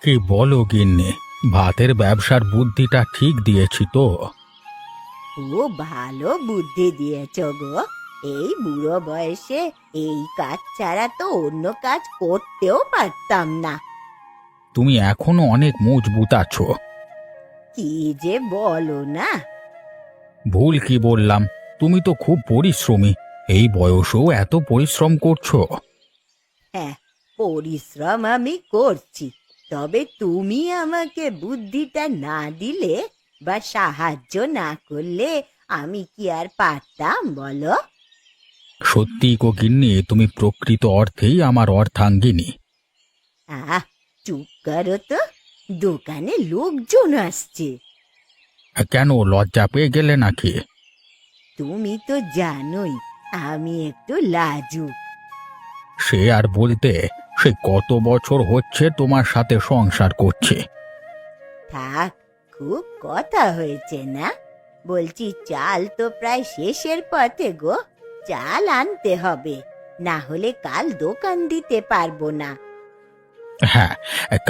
কি বলো গিন্নি, ভাতের ব্যবসার বুদ্ধিটা ঠিক দিয়েছি তো? খুব ভালো বুদ্ধি দিয়েছ গো। এই বুড়ো বয়সে এই কাজ ছাড়া তো অন্য কাজ করতেও পারতাম না। তুমি এখনো অনেক মজবুত আছো। কি যে বলো না। ভুল কি বললাম? তুমি তো খুব পরিশ্রমী, এই বয়সেও এত পরিশ্রম করছো। হ্যাঁ, পরিশ্রম আমি করছি, তবে তুমি আমাকে বুদ্ধিটা না দিলে বা সাহায্য না করলে আমি কি আর পারতাম বলো? সত্যি গো গিন্নি, তুমি প্রকৃত অর্থেই আমার অর্ধাঙ্গিনী। আহ, চুপ করো তো, দোকানে লোকজন আসছে। কেন, লজ্জা পেয়ে গেলে নাকি? তুমি তো জানোই আমি একটু লাজুক। সে আর বলতে, সে কত বছর হচ্ছে তোমার সাথে সংসার করছে। থাক, খুব কথা হয়েছে না। বলছি চাল তো প্রায় শেষের পথে গো, চাল আনতে হবে, না হলে কাল দোকান দিতে পারবো না। হ্যাঁ,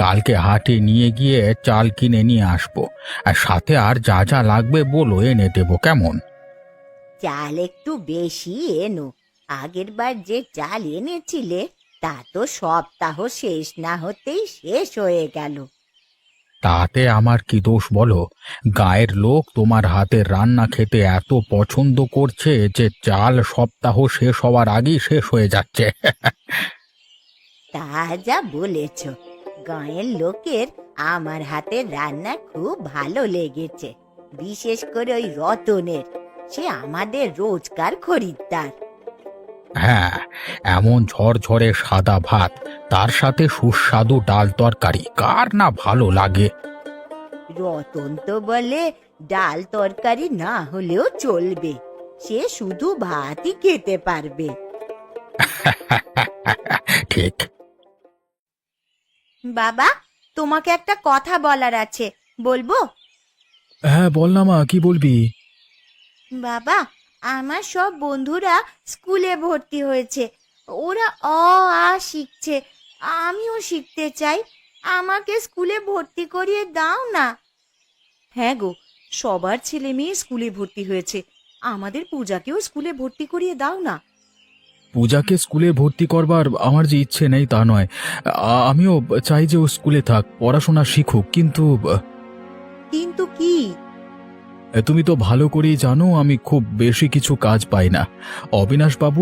কালকে হাটে নিয়ে গিয়ে চাল কিনে নিয়ে আসবো, আর সাথে আর যা যা লাগবে বলো, এনে দেবো কেমন? চাল একটু বেশি এনো। আগের বার যে চাল এনেছিলে তা তো সপ্তাহ শেষ না হতেই শেষ হয়ে গেল। তাতে আমার কি দোষ বলো? গায়ের লোক তোমার হাতের রান্না খেতে এত পছন্দ করছে যে চাল সপ্তাহ শেষ হওয়ার আগেই শেষ হয়ে যাচ্ছে। তা যা বলেছ, গাঁয়ের লোকের আমার হাতের রান্না খুব ভালো লেগেছে, বিশেষ করে ওই রতনের। সে আমাদের রোজকার খরিদ্দার। হ্যাঁ, এমন ঝরঝরে সাদা ভাত, তার সাথে সুস্বাদু ডাল তরকারি, কার না ভালো লাগে? রতন তো বলে ডাল তরকারি না হলেও চলবে, সে শুধু ভাতই খেতে পারবে। ঠিক। বাবা, তোমাকে একটা কথা বলার আছে, বলবো? হ্যাঁ বল না মা, কি বলবি? বাবা, আমার সব বন্ধুরা স্কুলে ভর্তি হয়েছে, ওরা অ আ শিখছে, আমিও শিখতে চাই, আমাকে স্কুলে ভর্তি করিয়ে দাও না। হ্যাঁ গো, সবার ছেলে মেয়ে স্কুলে ভর্তি হয়েছে, আমাদের পূজাকেও স্কুলে ভর্তি করিয়ে দাও না। পূজাকে স্কুলে ভর্তি করবার আমার যে ইচ্ছে নেই তা নয়, আমিও চাই যে ও স্কুলে থাক, পড়াশোনা শিখুক, কিন্তু কিন্তু কি? তুমি তো ভালো করেই জানো আমি খুব বেশি কিছু কাজ পাই না। অবিনাশবাবু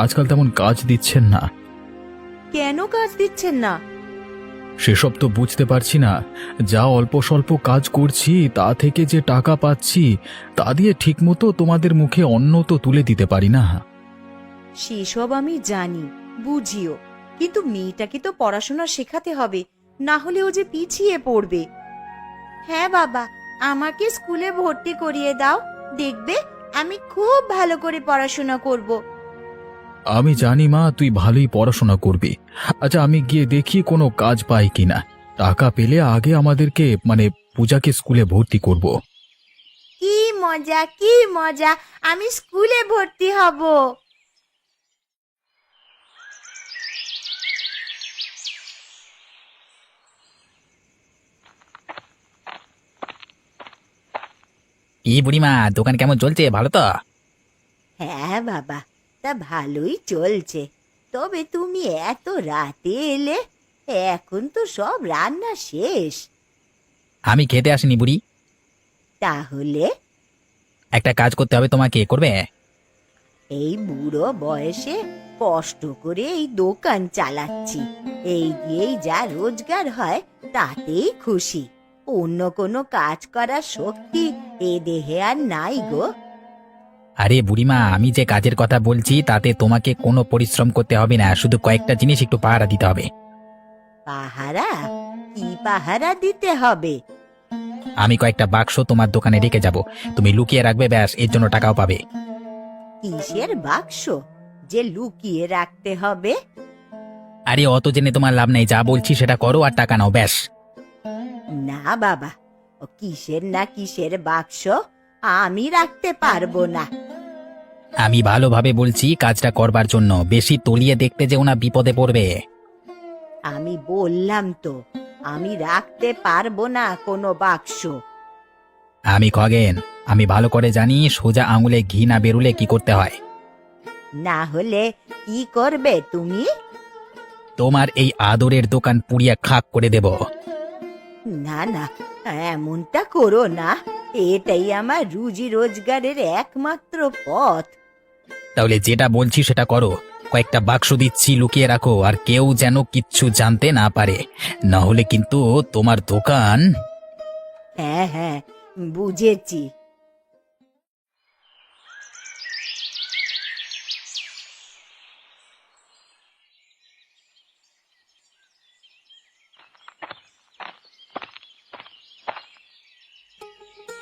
আজকাল তেমন কাজ দিচ্ছেন না। কেন কাজ দিচ্ছেন না? সেসব তো বুঝতে পারছি না। যা অল্প স্বল্প কাজ করছি তা থেকে যে টাকা পাচ্ছি, তা দিয়ে ঠিকমতো তোমাদের মুখে অন্ন তো তুলে দিতে পারি না। সেসব আমি জানি, বুঝিও, কিন্তু মেয়েটাকে তো পড়াশোনা শেখাতে হবে, না হলে ও যে পিছিয়ে পড়বে। হ্যাঁ বাবা, আমাকে স্কুলে ভর্তি করিয়ে দাও, দেখবে আমি খুব ভালো করে পড়াশোনা করব। আমি জানি মা, তুই ভালোই পড়াশোনা করবি। আচ্ছা, আমি গিয়ে দেখি কোনো কাজ পাই কিনা। টাকা পেলে আগে আমাদেরকে পূজাকে স্কুলে ভর্তি করব। কি মজা, কি মজা, আমি স্কুলে ভর্তি হব। বুড়িমা, দোকান কেমন চলছে? ভালো তো? হ্যাঁ বাবা, তা ভালোই চলছে, তবে তুমি এত রাতে এলে, এখন তো সব রান্না শেষ। আমি খেতে আসিনি বুড়ি। তাহলে? একটা কাজ করতে হবে, তোমাকে করবে? এই বুড়ো বয়সে কষ্ট করে এই দোকান চালাচ্ছি, এই দিয়েই যা রোজগার হয় তাতেই খুশি। অন্য কোনো কাজ করার শক্তি এ দেহে আর নাই গো। আরে বুড়িমা, আমি যে কাজের কথা বলছি তাতে তোমাকে কোনো পরিশ্রম করতে হবে না, শুধু কয়েকটা জিনিস একটু পাহারা দিতে হবে। পাহারা? কি পাহারা দিতে হবে? আমি কয়েকটা বাক্স তোমার দোকানে রেখে যাব, তুমি লুকিয়ে রাখবে, ব্যাস, এর জন্য টাকাও পাবে। কিসের বাক্স যে লুকিয়ে রাখতে হবে? আরে অত জেনে তোমার লাভ নেই, যা বলছি সেটা করো আর টাকা নাও, ব্যাস। না বাবা, ও কিসের না কিসের বাক্স আমি রাখতে পারবো না। আমি ভালোভাবে বলছি কাজটা করবার জন্য, বেশি তলিয়ে দেখতে যেও না, বিপদে পড়বে। আমি বললাম তো, আমি রাখতে পারবো না কোনো বাক্স। আমি খগেন, আমি ভালো করে জানি সোজা আঙুলে ঘি না বেরুলে কি করতে হয়। না হলে কি করবে তুমি? তোমার এই আদরের দোকান পুড়িয়ে খাক করে দেব। না না, এমনটা করো না। এটাই আমার রুজি রোজগারের একমাত্র পথ। তাহলে যেটা বলছি সেটা করো। কয়েকটা বাক্স দিচ্ছি, লুকিয়ে রাখো, আর কেউ যেন কিচ্ছু জানতে না পারে, না হলে কিন্তু তোমার দোকান। হ্যাঁ হ্যাঁ, বুঝেছি।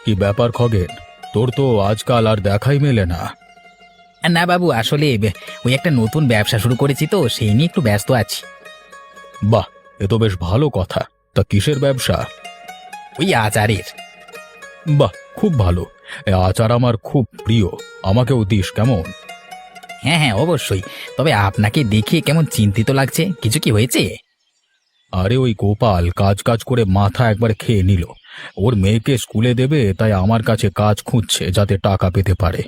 কি ব্যাপার খগেন, তোর তো আজকাল আর দেখাই মেলে না। না বাবু, আসলে ওই একটা নতুন ব্যবসা শুরু করেছি তো সেই নিয়ে একটু ব্যস্ত আছি। বাহ, এ তো বেশ ভালো কথা। তা কিসের ব্যবসা? ওই আচারের। বাহ, খুব ভালো। এ আচার আমার খুব প্রিয়, আমাকেও দিস কেমন? হ্যাঁ হ্যাঁ, অবশ্যই। তবে আপনাকে দেখে কেমন চিন্তিত লাগছে, কিছু কি হয়েছে? আরে ওই গোপাল কাজ কাজ করে মাথা একবার খেয়ে নিল। ওর মেয়েকে স্কুলে দেবে, তাই আমার কাছে কাজ খুঁজছে যাতে টাকা পেতে পারে।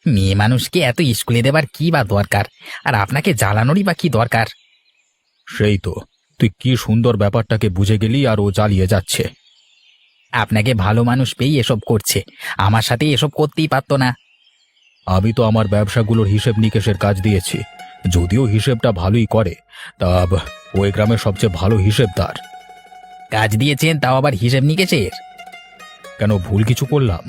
মেয়ে মানুষকে এত স্কুলে দেবার কি বা দরকার, আর আপনাকে জ্বালানোরই বা কি দরকার? সেই তো, তুই কি সুন্দর ব্যাপারটাকে বুঝে গেলি আর ও জ্বালিয়ে যাচ্ছে। আপনাকে ভালো মানুষ পেয়ে এসব করছে, আমার সাথে এসব করতেই পারতো না। আমি তো আমার ব্যবসাগুলোর হিসেব নিকেশের কাজ দিয়েছি, যদিও হিসেবটা ভালোই করে। তা ওই গ্রামের সবচেয়ে ভালো হিসেবদার। কাজ দিয়েছেন, তাও আবার হিসেব নিকেশের? কেন, ভুল কিছু করলাম?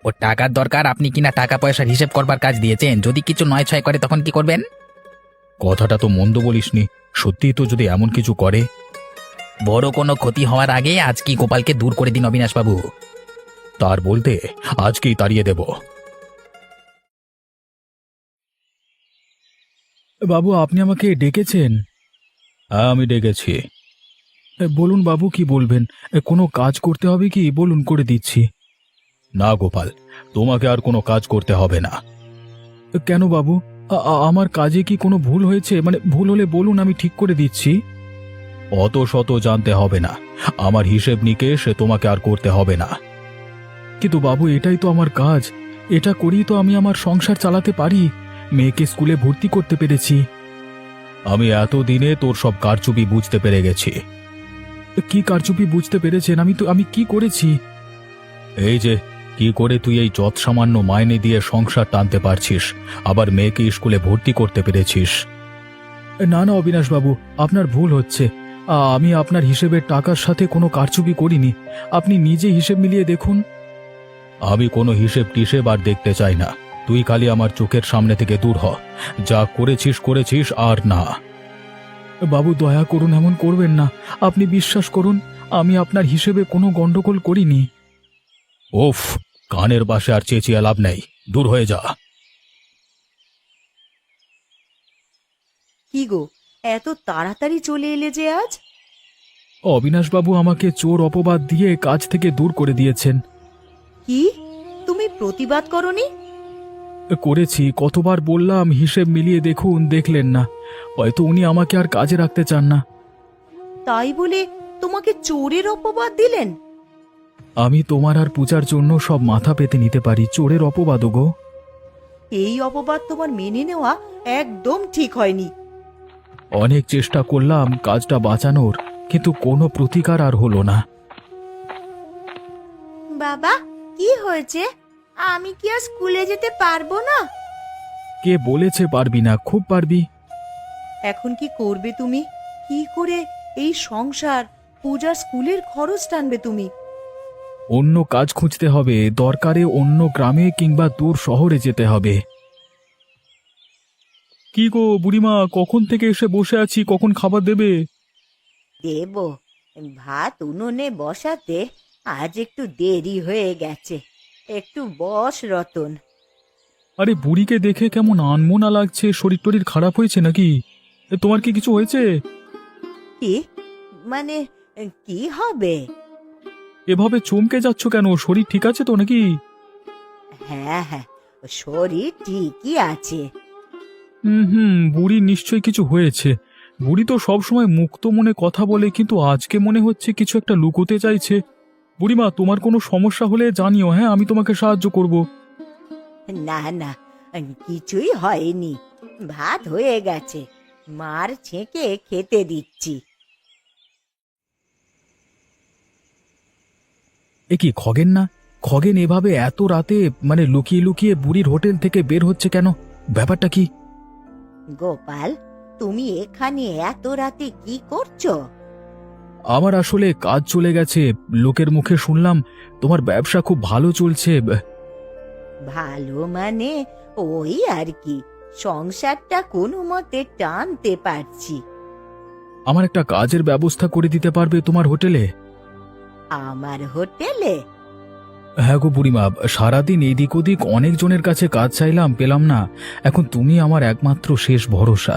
ও টাকার দরকার, আপনি কিনা টাকা পয়সার হিসেব করবার কাজ দিয়েছেন। যদি কিছু নয় ছয় করে তখন কি করবেন? কথাটা তো মন্দ বলিসনি, সত্যিই তো যদি এমন কিছু করে। বড় কোনো ক্ষতি হওয়ার আগে আজ কি গোপালকে দূর করে দিন অবিনাশবাবু। তার বলতে আজকেই তাড়িয়ে দেব। বাবু, আপনি আমাকে ডেকেছেন? হ্যাঁ, আমি ডেকেছি। বলুন বাবু, কি বলবেন? কোনো কাজ করতে হবে কি বলুন, করে দিচ্ছি। না গোপাল, তোমাকে আর কোনো কাজ করতে হবে না। কেন বাবু, আমার কাজে কি কোনো ভুল হয়েছে? মানে ভুল হলে বলুন, আমি ঠিক করে দিচ্ছি। অত শত জানতে হবে না, আমার হিসেব নিকেশ তোমাকে আর করতে হবে না। কিন্তু বাবু, এটাই তো আমার কাজ, এটা করেই তো আমি আমার সংসার চালাতে পারি, মেয়েকে স্কুলে ভর্তি করতে পেরেছি। আমি এতদিনে তোর সব কারচুপি বুঝতে পেরে গেছি। কি কারচুপি বুঝতে পেরেছেন? আমি কি করেছি? এই যে, কি করে তুই এই যৎ সামান্য মাইনে দিয়ে সংসার টানতে পারছিস, আবার মেয়েকে স্কুলে ভর্তি করতে পেরেছিস। না না অবিনাশবাবু, আপনার ভুল হচ্ছে। আমি আপনার হিসেবের টাকার সাথে কোনো কারচুপি করিনি, আপনি নিজে হিসেব মিলিয়ে দেখুন। আমি কোনো হিসেব টিসেব আর দেখতে চাই না, তুই খালি আমার চোখের সামনে থেকে দূর হ। যা করেছিস করেছিস, আর না। বাবু দয়া করুন, এমন করবেন না। আপনি বিশ্বাস করুন, আমি আপনার হিসেবে কোনো গন্ডগোল করিনি। ওফ, কানের বাসে আর চেঁচিয়ে লাভ নেই, দূর হয়ে যা। কি গো, এত তাড়াতাড়ি চলে এলে যে আজ? অবিনাশবাবু আমাকে চোর অপবাদ দিয়ে কাজ থেকে দূর করে দিয়েছেন। কি, তুমি প্রতিবাদ করনি? করেছি, কতবার বললাম হিসেব মিলিয়ে দেখুন, দেখলেন না। হয়তো উনি আমাকে আর কাজে রাখতে চান না। তাই বলে তোমাকে চোরের অপবাদ দিলেন? আমি তোমার আর পূজার জন্য সব মাথা পেতে নিতে পারি, চোরের অপবাদ গো। এই অপবাদ তোমার মেনে নেওয়া একদম ঠিক হয়নি। অনেক চেষ্টা করলাম কাজটা বাঁচানোর, কিন্তু কোনো প্রতিকার আর হলো না। বাবা, কি হয়েছে? আমি কি আর স্কুলে যেতে পারবো না? কে বলেছে পারবি না? খুব পারবি। এখন কি করবে তুমি? কি করে এই সংসার, পূজার স্কুলের খরচ টানবে তুমি? অন্য কাজ খুঁজতে হবে, দরকারে অন্য গ্রামে কিংবা দূর শহরে যেতে হবে। কি গো বুড়িমা, কখন থেকে এসে বসে আছি, কখন খাবার দেবে? দেব, ভাত উনুনে বসাতে আজ একটু দেরি হয়ে গেছে। একটু বস রতন। আরে বুড়িকে দেখে কেমন আনমনা লাগছে, শরীর টরীর খারাপ হয়েছে নাকি? তোমার কি কিছু হয়েছে? কি মানে, কি হবে? এভাবে চমকে যাচ্ছ কেন? শরীর ঠিক আছে তো নাকি? হ্যাঁ হ্যাঁ, শরীর ঠিকই আছে। হুম, বুড়ির নিশ্চয়ই কিছু হয়েছে। বুড়ি তো সবসময় মুক্ত মনে কথা বলে, কিন্তু আজকে মনে হচ্ছে কিছু একটা লুকোতে চাইছে। বুড়িমা, তোমার কোনো সমস্যা হলে জানিও, হ্যাঁ, আমি তোমাকে সাহায্য করব। না না, কিছুই হয়নি। ভাত হয়ে গেছে, মার ছেঁকে খেতে দিচ্ছি। এ কি খগেন না? খগেন এভাবে এত রাতে মানে লুকিয়ে লুকিয়ে বুড়ির হোটেল থেকে বের হচ্ছে কেন? ব্যাপারটা কি? গোপাল, তুমি এখানে এত রাতে কি করছো? আমার আসলে কাজ চলে গেছে। লোকের মুখে শুনলাম তোমার ব্যবসা খুব ভালো চলছে। ভালো মানে ওই আর কি, সংসারটা কোনো মতে টানতে পারছি। আমার একটা কাজের ব্যবস্থা করে দিতে পারবে তোমার হোটেলে? আমার হোটেলে? হ্যাঁ গো বুড়িমা, সারাদিন এদিক ওদিক অনেকজনের কাছে কাজ চাইলাম, পেলাম না। এখন তুমি আমার একমাত্র শেষ ভরসা।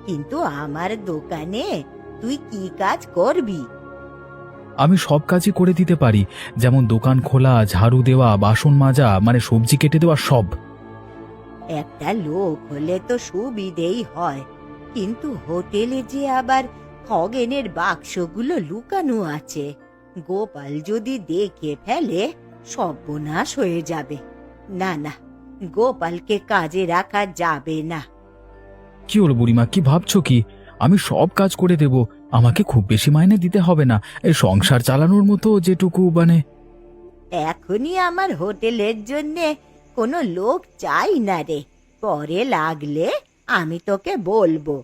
কিন্তু আমার দোকানে তুই কি কাজ করবি? আমি সব কাজই করে দিতে পারি, যেমন দোকান খোলা, ঝাড়ু দেওয়া, বাসন মাজা, মানে সবজি কেটে দেওয়া, সব। একটা লোক হলে তো সুবিধেই হয়, কিন্তু হোটেলে যে আবার খগেনের বাক্সগুলো লুকানো আছে, গোপাল যদি দেখে ফেলে সর্বনাশ হয়ে যাবে। না না, গোপালকে কাজে রাখা যাবে না। কি হলো বুড়িমা, কি ভাবছো কি? আমি সব কাজ করে দেব, আমাকে খুব বেশি মাইনে দিতে হবে না, এই সংসার চালানোর মতো যেটুকু মানে। এখনই আমার হোটেলের জন্যে কোনো লোক চাই না রে, পরে লাগলে আমি তোকে বলবো।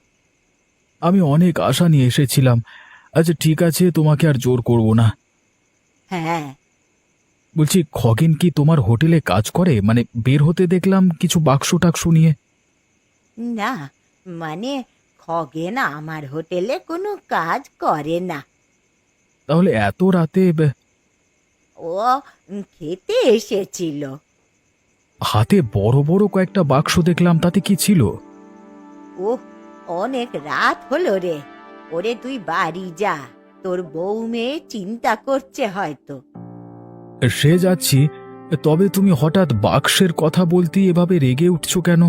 আমি অনেক আশা নিয়ে এসেছিলাম। আচ্ছা ঠিক আছে, তোমাকে আর জোর করব না। হ্যাঁ, বলছি, খগেন কি তোমার হোটেলে কাজ করে? মানে বের হতে দেখলাম কিছু বাক্স টাক্স নিয়ে। না মানে খগেন আমার হোটেলে কোনো কাজ করে না। তাহলে এত রাতে ও খেতে এসেছিল। হাতে বড় বড় কয়েকটা বাক্স দেখলাম, তাতে কি ছিল? ওহ, অনেক রাত হলো রে। ওরে তুই বাড়ি যা, তোর বউ মেয়ে চিন্তা করছে হয়তো। সে যাচ্ছি, তবে তুমি হঠাৎ বাক্সের কথা বলতে এভাবে রেগে উঠছো কেন?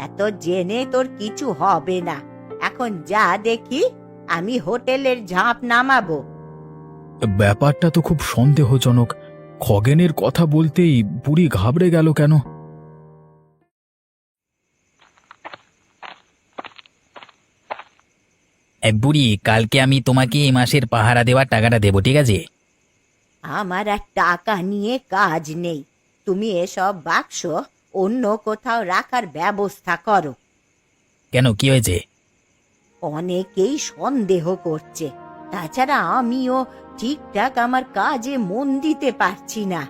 এত জেনে তোর কিছু হবে না, এখন যা দেখি, আমি হোটেলের ঝাঁপ নামাবো। ব্যাপারটা তো খুব সন্দেহজনক। খগেনের কথা বলতেই বুড়ি ঘাবড়ে গেল কেন? বুড়ি, কালকে আমি তোমাকে এই মাসের পাহারা দেওয়ার টাকাটা দেবো, ঠিক আছে? আমার আর টাকা নিয়ে কাজ নেই, তুমি এসব বাক্স অন্য কোথাও রাখার ব্যবস্থা করো। কেন, কি হয়েছে? অনেকেই সন্দেহ করছে, তাছাড়া আমিও ঠিকঠাক আমার কাজে মন দিতে পারছি না।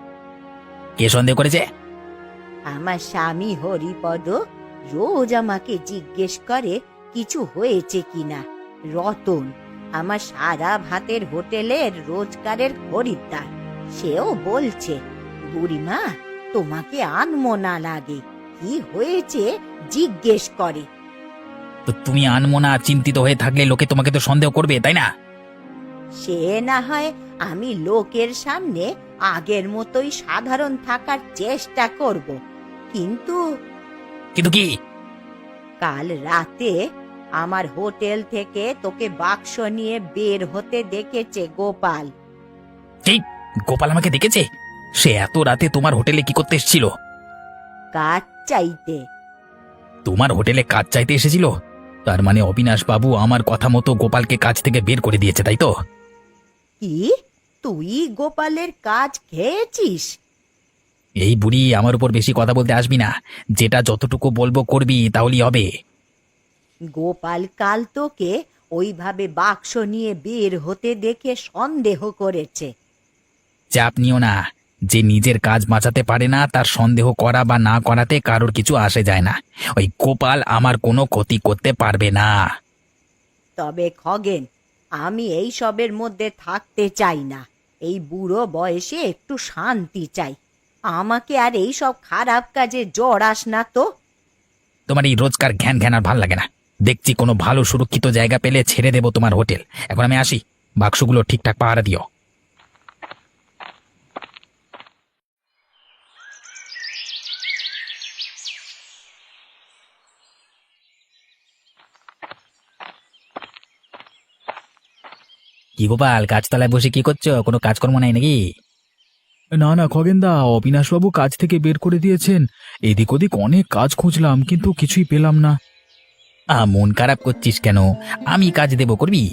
কে সন্দেহ করেছে? আমার স্বামী হরিপদ রোজ আমাকে জিজ্ঞেস করে কিছু হয়েছে কিনা। রতন, আমার সারা ভাতের হোটেলের রোজকারের খরিদ্দার, সেও বলছে, বুড়িমা তোমাকে আনমো না লাগে, কি হয়েছে জিজ্ঞেস করে। তো তুমি আনমনা চিন্তিত হয়ে থাকলে লোকে তোমাকে তো সন্দেহ করবে, তাই না? সে না হয় আমি লোকের সামনে আগের মতোই সাধারণ থাকার চেষ্টা করব, কিন্তু কিন্তু কি? কাল রাতে আমার হোটেল থেকে তোকে বাক্স নিয়ে বের হতে দেখেছে গোপাল। এই, গোপাল আমাকে দেখেছে? সে এত রাতে তোমার হোটেলে কি করতে এসেছিল? কাজ চাইতে। তোমার হোটেলে কাজ চাইতে এসেছিল? তার মানে অবিনাশ বাবু আমার কথা মতো গোপালকে কাজ থেকে বের করে দিয়েছে, তাই তো? কি, তুই গোপালের কাজ খেয়েছিস? এই বুড়ি, আমার উপর বেশি কথা বলতে আসবি না। যেটা যতটুকু বলবো করবি, তাহলেই হবে। গোপাল কাল তোকে ওইভাবে বাক্স নিয়ে বের হতে দেখে সন্দেহ করেছে। চাপ নিও না। যে নিজের কাজ বাঁচাতে পারে না, তার সন্দেহ করা বা না করাতে কারোর কিছু আসে যায় না। ওই গোপাল আমার কোনো ক্ষতি করতে পারবে না। তবে খগেন, আমি এই সবের মধ্যে থাকতে চাই না। এই বুড়ো বয়সে একটু শান্তি চাই। আমাকে আর এই সব খারাপ কাজে জড়াস না তো। তোমার এই রোজকার ঘ্যান ঘ্যান আর ভাল লাগে না। দেখছি কোনো ভালো সুরক্ষিত জায়গা পেলে ছেড়ে দেবো তোমার হোটেল। এখন আমি আসি, বাক্সগুলো ঠিকঠাক পাহারা দিও। কি গোপাল, গাছতলায় বসে কি করছো? কোনো কাজকর্ম নাই নাকি? না না খগেনদা, অবিনাশবাবু কাজ থেকে বের করে দিয়েছেন। এদিক ওদিক অনেক কাজ খুঁজলাম কিন্তু কিছুই পেলাম না। মন খারাপ করছিস কেন? আমি কাজ দেবো, করবি?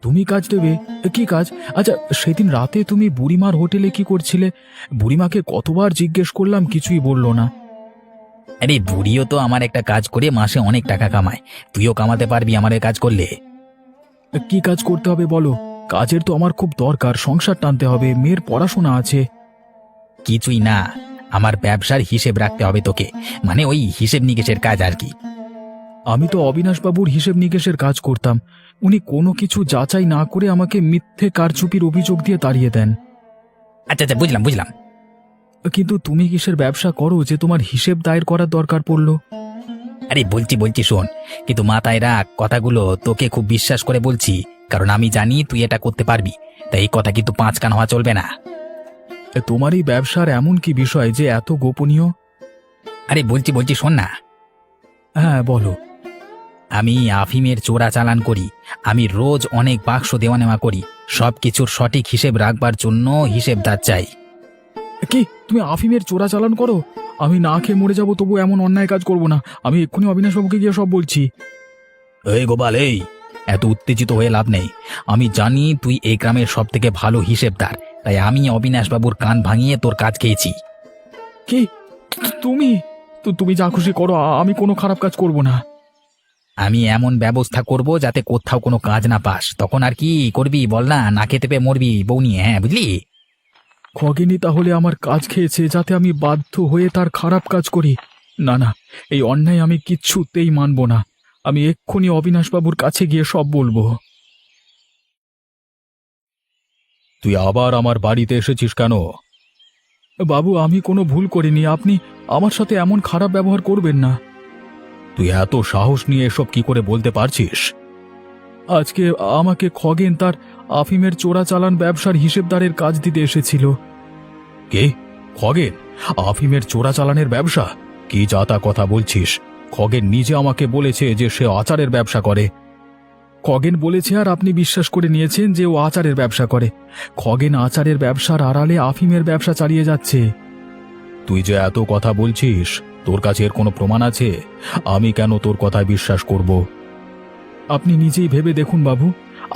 তুমি কাজ দেবে? কি কাজ? আচ্ছা, সেদিন রাতে তুমি বুড়িমার হোটেলে কি করছিলে? বুড়িমাকে কতবার জিজ্ঞেস করলাম, কিছুই বললো না। আরে বুড়িও তো আমার একটা কাজ করে মাসে অনেক টাকা কামায়, তুইও কামাতে পারবি আমাদের কাজ করলে। কি কাজ করতে হবে বলো? কাজের তো আমার খুব দরকার, সংসার টানতে হবে, মেয়ের পড়াশোনা আছে। কিছুই না, আমার ব্যবসার হিসেব রাখতে হবে তোকে, মানে ওই হিসেব নিকেশের কাজ আর কি। আমি তো অবিনাশবাবুর হিসেব নিকেশের কাজ করতাম। উনি কোনো কিছু যাচাই না করে আমাকে মিথ্যে কারচুপির অভিযোগ দিয়ে তাড়িয়ে দেন। আচ্ছা আচ্ছা, বুঝলাম বুঝলাম। কিন্তু তুমি কিসের ব্যবসা করো যে তোমার হিসেব দায়ের করার দরকার পড়লো? আরে বলছি বলছি শোন, কিন্তু মাথায় রাখ কথাগুলো, তোকে খুব বিশ্বাস করে বলছি, কারণ আমি জানি তুই এটা করতে পারবি, তাই এই কথা কিন্তু পাঁচ কান হওয়া চলবে না। তোমার এই ব্যবসার এমন কি বিষয় যে এত গোপনীয়? আরে বলছি বলছি শোন না। হ্যাঁ বলো। আমি আফিমের চোরাচালান করি, আমি রোজ অনেক বাক্স দেওয়া নেওয়া করি, সব কিছুর সঠিক হিসেব রাখবার জন্য হিসেবদার চাই। কি, তুমি আফিমের চোরাচালান করো? আমি না খেয়ে মরে যাবো তবু এমন অন্যায় কাজ করব না। আমি এক্ষুনি অবিনাশবাবুকে গিয়ে সব বলছি। এই গোপাল, এই এত উত্তেজিত হয়ে লাভ নেই। আমি জানি তুই এই গ্রামের সব থেকে ভালো হিসেবদার, তাই আমি অবিনাশবাবুর কান ভাঙিয়ে তোর কাজ খেয়েছি। কি, তুমি? তুমি যা খুশি করো, আমি কোনো খারাপ কাজ করব না। আমি এমন ব্যবস্থা করব যাতে কোথাও কোনো কাজ না পাস, তখন আর কি করবি বল না? না খেতে পেয়ে মরবি বউ নিয়ে, হ্যাঁ বুঝলি? খগেনি তাহলে আমার কাজ খেয়েছে যাতে আমি বাধ্য হয়ে তার খারাপ কাজ করি? না না, এই অন্যায় আমি কিচ্ছুতেই মানব না। আমি এক্ষুনি অবিনাশবাবুর কাছে গিয়ে সব বলবো। তুই আবার আমার বাড়িতে এসেছিস কেন? বাবু, আমি কোনো ভুল করিনি, আপনি আমার সাথে এমন খারাপ ব্যবহার করবেন না। তুই এত সাহস নিয়ে এসব কি করে বলতে পারছিস? আজকে আমাকে খগেন তার আফিমের চোরাচালান ব্যবসার হিসেবদারের কাজ দিতে এসেছিল। কে? খগেন? আফিমের চোরাচালানের ব্যবসা? কি যাতা কথা বলছিস? খগেন নিজে আমাকে বলেছে যে সে আচারের ব্যবসা করে। খগেন বলেছে আর আপনি বিশ্বাস করে নিয়েছেন যে ও আচারের ব্যবসা করে। খগেন আচারের ব্যবসার আড়ালে আফিমের ব্যবসা চালিয়ে যাচ্ছে। তুই যে এত কথা বলছিস, তোর কাছে এর কোনো প্রমাণ আছে? আমি কেন তোর কথায় বিশ্বাস করব? আপনি নিজেই ভেবে দেখুন বাবু,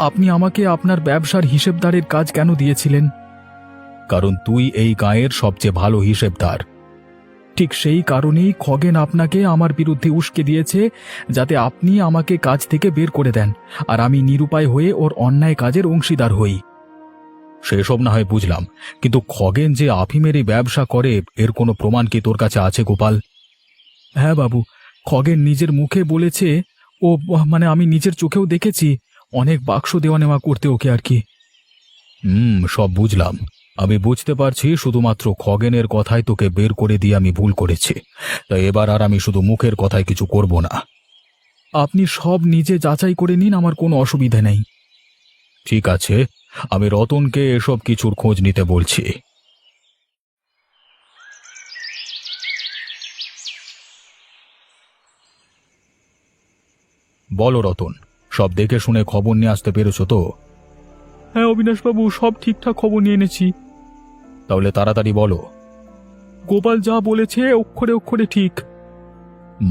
আপনি আমাকে আপনার ব্যবসার হিসেবদারের কাজ কেন দিয়েছিলেন? কারণ তুই এই গাঁয়ের সবচেয়ে ভালো হিসেবদার। ঠিক সেই কারণেই খগেন আপনাকে আমার বিরুদ্ধে উস্কে দিয়েছে, যাতে আপনি আমাকে কাজ থেকে বের করে দেন আর আমি নিরুপায় হয়ে ওর অন্যায় কাজের অংশীদার হই। সেসব না হয় বুঝলাম, কিন্তু খগেন যে আফিমের এই ব্যবসা করে এর কোনো প্রমাণ কি তোর কাছে আছে গোপাল? হ্যাঁ বাবু, খগেন নিজের মুখে বলেছে। ও মানে আমি নিজের চোখেও দেখেছি, অনেক বাক্স দেওয়া নেওয়া করতে ওকে আর কি। সব বুঝলাম। আমি বুঝতে পারছি শুধুমাত্র খগেনের কথায় তোকে বের করে দিয়ে আমি ভুল করেছি, তাই এবার আর আমি শুধু মুখের কথায় কিছু করব না। আপনি সব নিজে যাচাই করে নিন, আমার কোনো অসুবিধা নেই। ঠিক আছে, আমি রতনকে এসব কিছুর খোঁজ নিতে বলছি। বলো রতন, সব দেখে শুনে খবর নিয়ে আসতে পেরেছো তো? হ্যাঁ অবিনাশবাবু, সব ঠিকঠাক খবর নিয়ে এনেছি। তাহলে তাড়াতাড়ি বলো। গোপাল যা বলেছে অক্ষরে অক্ষরে ঠিক।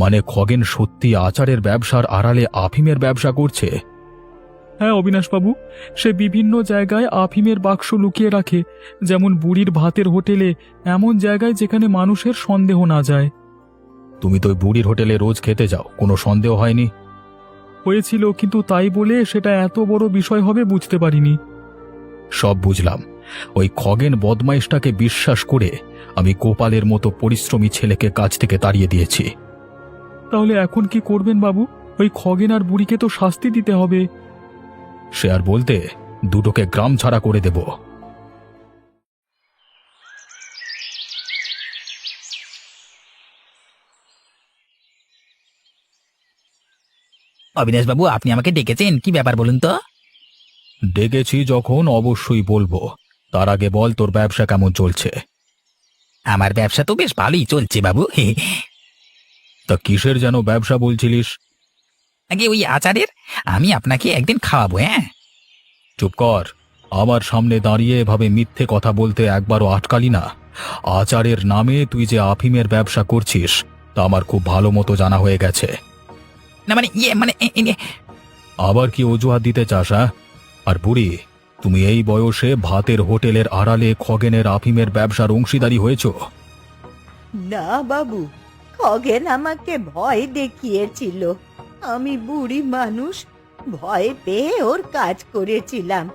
মানে খগেন সত্যি আচারের ব্যবসার আড়ালে আফিমের ব্যবসা করছে? হ্যাঁ অবিনাশবাবু, সে বিভিন্ন জায়গায় আফিমের বাক্স লুকিয়ে রাখে, যেমন বুড়ির ভাতের হোটেলে, এমন জায়গায় যেখানে মানুষের সন্দেহ না যায়। তুমি তো ওই বুড়ির হোটেলে রোজ খেতে যাও, কোনো সন্দেহ হয়নি? হয়েছিল, কিন্তু তাই বলে সেটা এত বড় বিষয় হবে বুঝতে পারিনি। সব বুঝলাম। ওই খগেন বদমাইশটাকে বিশ্বাস করে আমি গোপালের মতো পরিশ্রমী ছেলেকে কাজ থেকে তাড়িয়ে দিয়েছি। তাহলে এখন কি করবেন বাবু? ওই খগেন আর বুড়িকে তো শাস্তি দিতে হবে। সে আর বলতে, দুটোকে গ্রাম ছাড়া করে দেব। অবিনাশবাবু, আপনি আমাকে ডেকেছেন, কি ব্যাপার বলুন তো? ডেকেছি যখন অবশ্যই বলবো। তার আগে বল, তোর ব্যবসা কেমন চলছে? আমার ব্যবসা তো বেশ ভালোই চলছে বাবু। তা কিসের যেন ব্যবসা বলছিলিস? আগে ওই আচারের, আমি আপনাকে একদিন খাওয়াবো। হ্যাঁ চুপ কর। আমার সামনে দাঁড়িয়ে এভাবে মিথ্যে কথা বলতে একবারও আটকালি না। আচারের নামে তুই যে আফিমের ব্যবসা করছিস তা আমার খুব ভালো মতো জানা হয়ে গেছে। না মানে আবার কি অজুহাত দিতে চাস? আর বুড়ি, তুমি এই বয়সে ভাতের হোটেলের আড়ালে খগেনের আফিমের ব্যবসার অংশীদারি হয়েছ? না বাবু, খগেন আমাকে ভয় দেখিয়েছিল। আমি বুড়ি মানুষ, ভয় পেয়ে ওর কাজ করেছিলাম।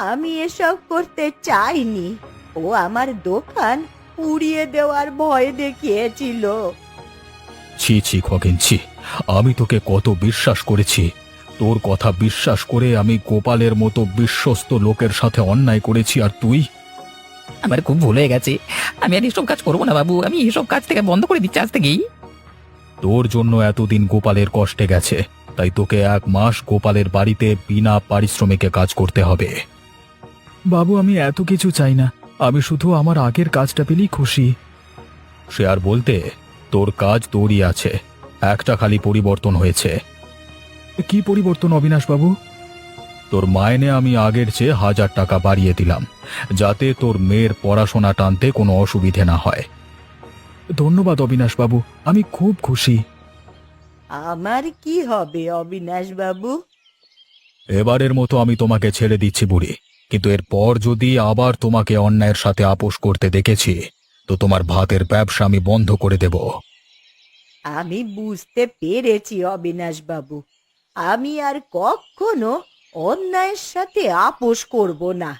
আমি এসব করতে চাইনি। ও আমার দোকান উড়িয়ে দেওয়ার ভয় দেখিয়েছিল। ছি ছি খগেন, ছি। আমি তোকে কত বিশ্বাস করেছি। তোর কথা বিশ্বাস করে আমি গোপালের মতো বিশ্বস্ত লোকের সাথে অন্যায় করেছি, আর তুই? আমার খুব ভুল হয়ে গেছে। আমি আর এসব কাজ করবো না বাবু, আমি এসব কাজ থেকে বন্ধ করে দিচ্ছি আজ থেকেই। তোর জন্য এতদিন গোপালের কষ্টে গেছে, তাই তোকে 1 মাস গোপালের বাড়িতে বিনা পারিশ্রমিকে কাজ করতে হবে। বাবু, আমি এত কিছু চাই না। আমি শুধু আমার আগের কাজটা পেলেই খুশি। সে আর বলতে, তোর কাজ তোরই আছে, একটা খালি পরিবর্তন হয়েছে। কি পরিবর্তন অবিনাশ বাবু? তোর মাইনে আমি আগের চেয়ে 1000 টাকা বাড়িয়ে দিলাম, যাতে তোর মেয়ের পড়াশোনা টানতে কোনো অসুবিধে না হয়। ধন্যবাদ অবিনাশ বাবু, আমি খুব খুশি। আমার কি হবে অবিনাশ বাবু? এবারের মতো আমি তোমাকে ছেড়ে দিচ্ছি বুড়ি, কিন্তু এরপর যদি আবার তোমাকে অন্যায়ের সাথে আপোষ করতে দেখেছি তো তোমার ভাতের ব্যবসা আমি বন্ধ করে দেব। আমি বুঝতে পেরেছি অবিনাশ বাবু, আমি আর কখনো অন্যায়ের সাথে আপোষ করব না।